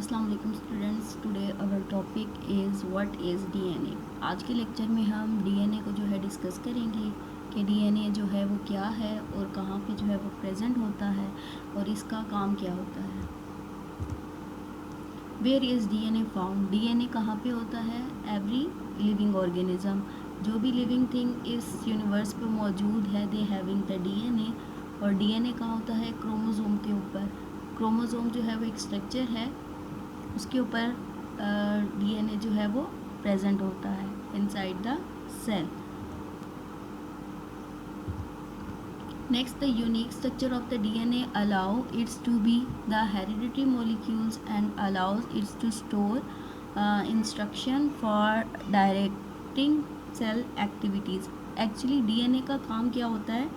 अस्सलाम वालेकुम students, today our topic is what is DNA. आज के लेक्चर में हम डीएनए को जो है डिस्कस करेंगे कि डीएनए जो है वो क्या है और कहाँ पे जो है वो प्रेजेंट होता है और इसका काम क्या होता है। Where is DNA found, DNA कहाँ पे होता है? एवरी लिविंग ऑर्गेनिज्म, जो भी लिविंग थिंग इस यूनिवर्स पे मौजूद है, दे हैविंग द डीएनए। और डीएनए कहाँ होता है? क्रोमोसोम के ऊपर। क्रोमोसोम जो है वो एक स्ट्रक्चर है, उसके ऊपर डीएनए जो है वो प्रेजेंट होता है inside the cell. Next, the unique structure of the DNA allow its to be the hereditary molecules and allows its to store instruction for directing cell activities. Actually DNA का काम क्या होता है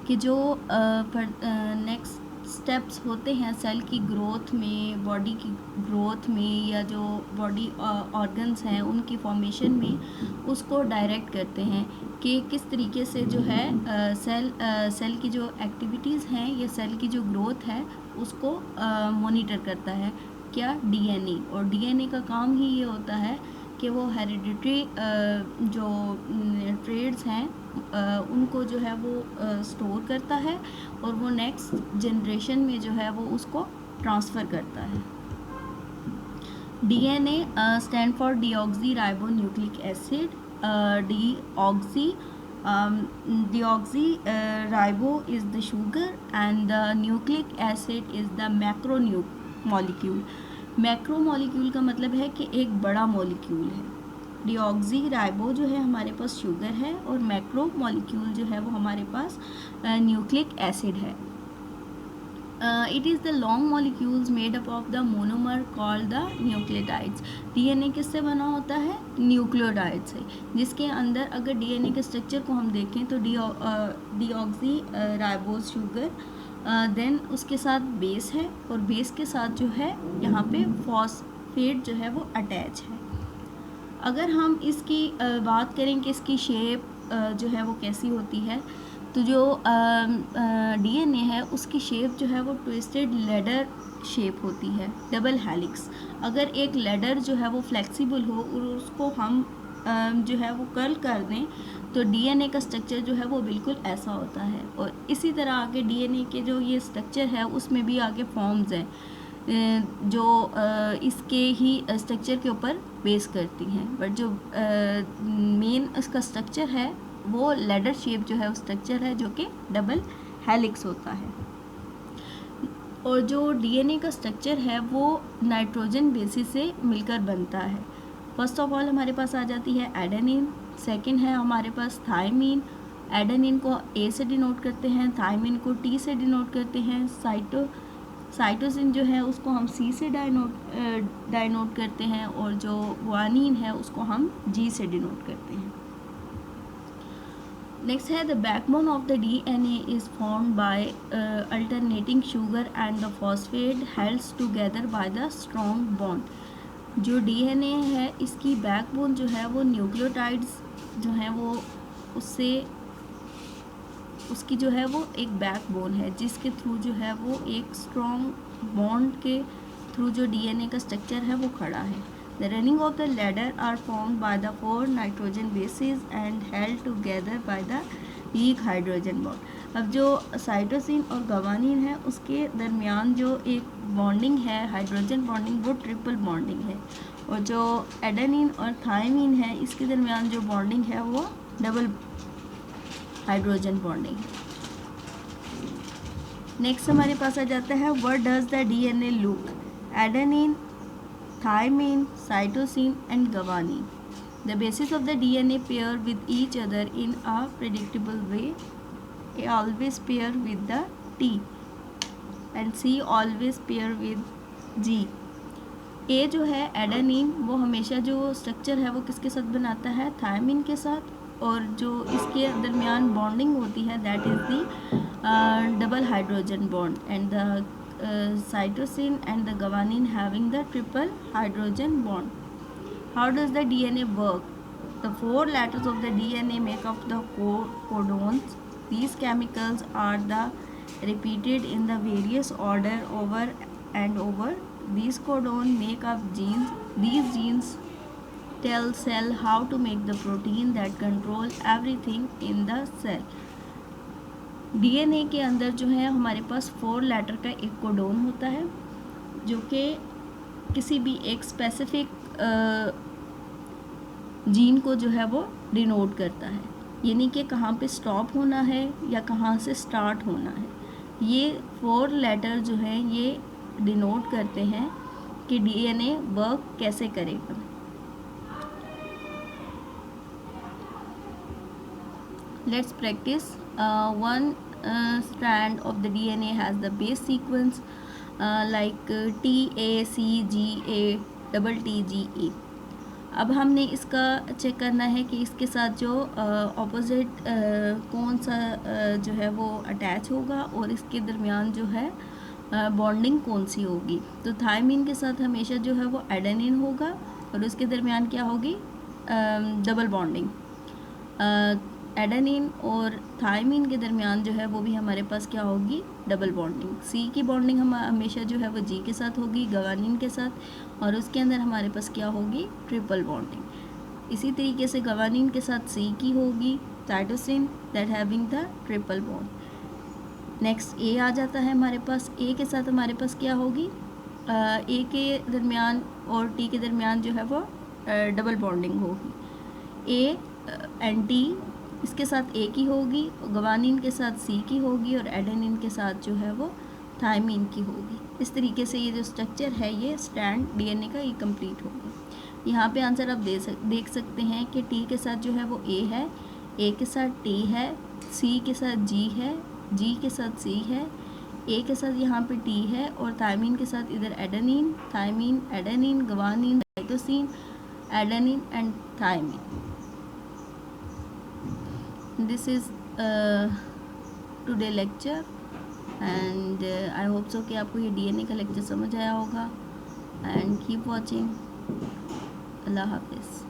कि जो नेक्स्ट स्टेप्स होते हैं cell की ग्रोथ में, बॉडी की ग्रोथ में, या जो बॉडी ऑर्गन्स हैं उनकी फॉर्मेशन में, उसको डायरेक्ट करते हैं कि किस तरीके से जो है सेल की जो एक्टिविटीज़ हैं या सेल की जो ग्रोथ है उसको मॉनिटर करता है क्या? डीएनए। और डीएनए का काम ही ये होता है कि वो हेरिडिटरी जो ट्रेड्स हैं उनको जो है वो स्टोर करता है और वो नेक्स्ट जनरेशन में जो है वो उसको ट्रांसफ़र करता है। DNA stand for deoxy ribo nucleic acid. Deoxy ribo is the sugar and the nucleic acid is the macro molecule. Macro molecule का मतलब है कि एक बड़ा मॉलिक्यूल है। डीऑक्सी राइबो जो है हमारे पास शुगर है और मैक्रो मॉलिक्यूल जो है वो हमारे पास न्यूक्लिक एसिड है। It is the long molecules made up of the monomer called the nucleotides. DNA किससे बना होता है? न्यूक्लियोटाइड से, जिसके अंदर अगर डीएनए के स्ट्रक्चर को हम देखें तो डीऑक्सी राइबोज शुगर, देन उसके साथ बेस है और बेस के साथ जो है यहाँ पे फॉस्फेट जो है वो अटैच है। अगर हम इसकी बात करें कि इसकी शेप जो है वो कैसी होती है, तो जो डीएनए है उसकी शेप जो है वो ट्विस्टेड लेडर शेप होती है, डबल हेलिक्स। अगर एक लेडर जो है वो फ्लेक्सिबल हो और उसको हम जो है वो कर्ल कर दें तो डीएनए का स्ट्रक्चर जो है वो बिल्कुल ऐसा होता है। और इसी तरह आगे डीएनए के जो ये स्ट्रक्चर है उसमें भी आगे फॉर्म्स हैं जो इसके ही स्ट्रक्चर के ऊपर बेस करती हैं, बट जो मेन इसका स्ट्रक्चर है वो लेडर शेप जो है वो स्ट्रक्चर है जो कि डबल हेलिक्स होता है। और जो डीएनए का स्ट्रक्चर है वो नाइट्रोजन बेसिस से मिलकर बनता है। फर्स्ट ऑफ ऑल हमारे पास आ जाती है एडेनिन, सेकंड है हमारे पास थायमीन। एडेनिन को ए से डिनोट करते हैं, थायमीन को टी से डिनोट करते हैं, साइटोसिन जो है उसको हम सी से डाइनोट करते हैं और जो ग्वानिन है उसको हम जी से डिनोट करते हैं। नेक्स्ट है the backbone of the DNA is formed by alternating sugar and the phosphate helds together by the strong bond. जो डीएनए है इसकी बैकबोन जो है वो न्यूक्लियोटाइड्स जो है वो उसकी जो है वो एक बैकबोन है जिसके थ्रू जो है वो एक स्ट्रॉन्ग बॉन्ड के थ्रू जो डीएनए का स्ट्रक्चर है वो खड़ा है। The running of the ladder are formed by the 4 nitrogen bases and held together by the weak hydrogen bond. अब जो साइटोसिन और गवानिन है उसके दरमियान जो एक बॉन्डिंग है हाइड्रोजन बॉन्डिंग वो ट्रिपल बॉन्डिंग है, और जो एडेनिन और थायमीन है इसके दरमियान जो बॉन्डिंग है वो डबल हाइड्रोजन बॉन्डिंग। नेक्स्ट हमारे पास आ जाता है what does the DNA look. Adenine, thymine, cytosine and guanine. The bases of the DNA pair with each other in a predictable way. A always pair with the T and C always pair with G. A जो है adenine वो हमेशा जो structure है वो किसके साथ बनाता है? थायमीन के साथ, और जो इसके दरमियान बॉन्डिंग होती है that is the double hydrogen bond, and the cytosine and the guanine having the triple hydrogen bond. How does the DNA work? The 4 letters of the DNA make up the codons. These chemicals are the repeated in the various order over and over These codon make up genes. These genes tell cell how to make the protein that control everything in the cell. DNA के अंदर जो है हमारे पास 4 letter का एक codon होता है जो कि किसी भी एक स्पेसिफिक जीन को जो है वो डिनोट करता है, यानी कि कहाँ पे स्टॉप होना है या कहाँ से स्टार्ट होना है। ये 4 लेटर जो हैं ये डिनोट करते हैं कि डीएनए वर्क कैसे करेगा। Let's practice. One strand of the DNA has the base sequence like T A C G A double T G A. अब हमने इसका चेक करना है कि इसके साथ जो ऑपोजिट कौन सा जो है वो अटैच होगा और इसके दरमियान जो है बॉन्डिंग कौन सी होगी। तो थायमिन के साथ हमेशा जो है वो एडेनिन होगा और उसके दरमियान क्या होगी, डबल बॉन्डिंग। एडेनिन और थायमिन के दरमियान जो है वो भी हमारे पास क्या होगी, डबल बॉन्डिंग। सी की बॉन्डिंग हम हमेशा जो है वो जी के साथ होगी, गवानिन के साथ, और उसके अंदर हमारे पास क्या होगी, ट्रिपल बॉन्डिंग। इसी तरीके से गवानिन के साथ सी की होगी, cytosine that having the triple bond. Next A आ जाता है हमारे पास। ए के साथ हमारे पास क्या होगी, ए के दरमियान और टी के दरमियान जो है वो डबल बॉन्डिंग होगी। ए एंड टी इसके साथ ए की होगी, गवानिन के साथ सी की होगी और एडेनिन के साथ जो है वो थायमिन की होगी। इस तरीके से ये जो स्ट्रक्चर है ये स्ट्रैंड डीएनए का ये कंप्लीट होगा। यहाँ पे आंसर आप देख सकते हैं कि टी के साथ जो है वो ए है, ए के साथ टी है, सी के साथ जी है, जी के साथ सी है, ए के साथ यहाँ पे टी है और थायमिन के साथ इधर adenine, thymine, adenine, guanine, cytosine, adenine and thymine. This is today lecture and I hope so कि आपको ये डीएनए का लेक्चर समझ आया होगा। And keep watching. अल्लाह हाफिज़।